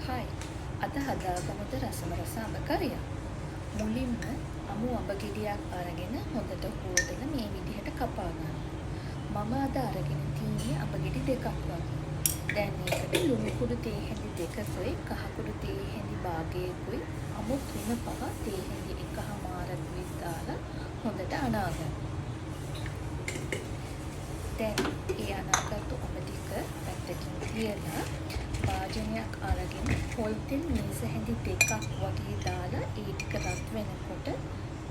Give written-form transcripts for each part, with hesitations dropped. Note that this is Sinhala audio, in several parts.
හයි අද හදාගමුද රසම රස අඹ කරියක්. මුලින්ම අමු අඹ ගෙඩියක් අරගෙන හොඳට හොදලා මේ විදිහට කපා ගන්න. මම අද අරගෙන තියෙන්නේ අඹ ගෙඩි දෙකක් වගේ. දැන් මේකට ලුණු කුඩු තේ හැඳි දෙකකුයි කහ කුඩු තේ හැඳි භාගයකුයි අමු තුන පහ තේ හැඳි එකහමාරකුයි දාලා හොඳට අනා ගන්න. දැන් ඒ අනාගත්තු අඹ ටික පැත්තකින් තියලා භාජනයක් අරගෙන පොල් තෙල් මේස හැඳි දෙකක් වගේ දාලා ඒ ටික රත් වෙනකොට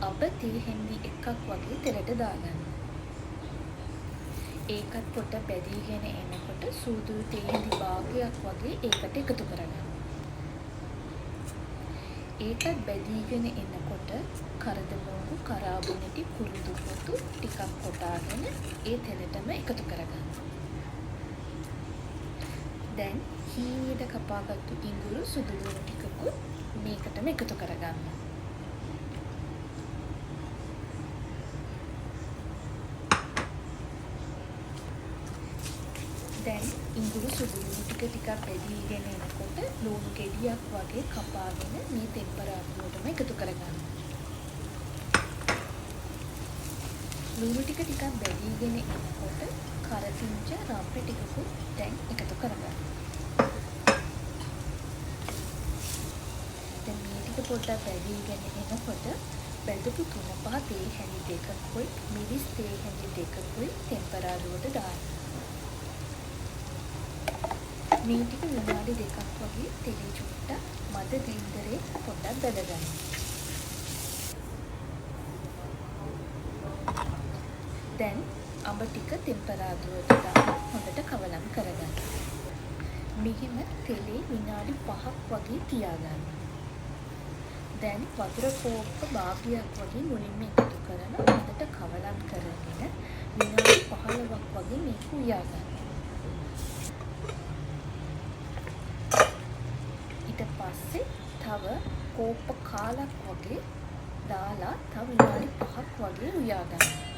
අඹ තේ හැඳි එකක් වගේ තෙලට දාගන්න. ඒකත් පොට බැදීගෙන එනකොට සූදුරු තේ හැඳි භාගයක් වගේ ඒකට එකතු කරගන්න. ඒකත් බැදීගෙන එනකොට කරදමෝගු කරාබුනටි කුරුඳු පොතු ටිකක් කොටාගෙන ඒ තෙලටම එකතු කරගන්න. දැන් හීනයට කපාගත්තු ඉඟුරු සුදු ලුණු ටිකකුත් මේකටම එකතු කරගන්න. දැන් ඉඟුරු සුදු ලුණු ටික බෙදීගෙන එනකොට ලුණු ගෙඩියක් වගේ කපාගෙන මේ තෙම්පරාදුවටම එකතු කරගන්න. ලුණු ටික බෙදීගෙන එනකොට කරපිංච රම්පෙ ටිකකුත් දැන් එකතු කරගන්න. දැන් මේ ටික පොඩ්ඩක් බැදීගෙන එනකොට බැදපු 3-5 තේ හැඳි දෙකකුයි මිරිස් තේ හැඳි දෙකකුයි තෙම්පරාදුවට දාන්න. මේ ටික විනාඩි 2ක් වගේ තෙලේ චුට්ටක් මද ගින්දරේ පොඩ්ඩක් බැදගන්න. දැන් අඹ ටික තෙම්පරාදුවට දාලා හොඳට කවලම් කරගන්න. මෙහිම තෙලේ විනාඩි 5ක් වගේ තියාගන්න. දැන් වතුර කෝප්ප භාගයක් වගේ මුලින්ම එකතු කරන හොඳට කවලම් කරගෙන විනාඩි 15ක් වගේ මේක උයා ගන්න. ඊට පස්සේ තව කෝප්ප කාලක් වගේ දාලා තව විනාඩි 5ක් වගේ උයා ගන්න.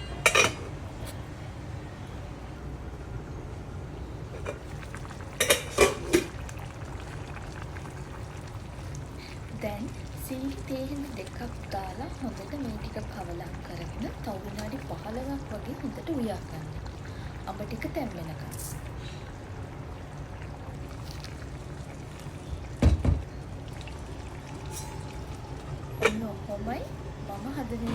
දැන් සීනි තේ හැඳි දෙකක් දාලා හොඳට මේ ටික කවලම් කරගෙන තව විනාඩි 15ක් වගේ හොඳට උයා ගන්න. අඹ ටික තැම්බෙනකන්. ඔන්න ඔහොමයි මම හදන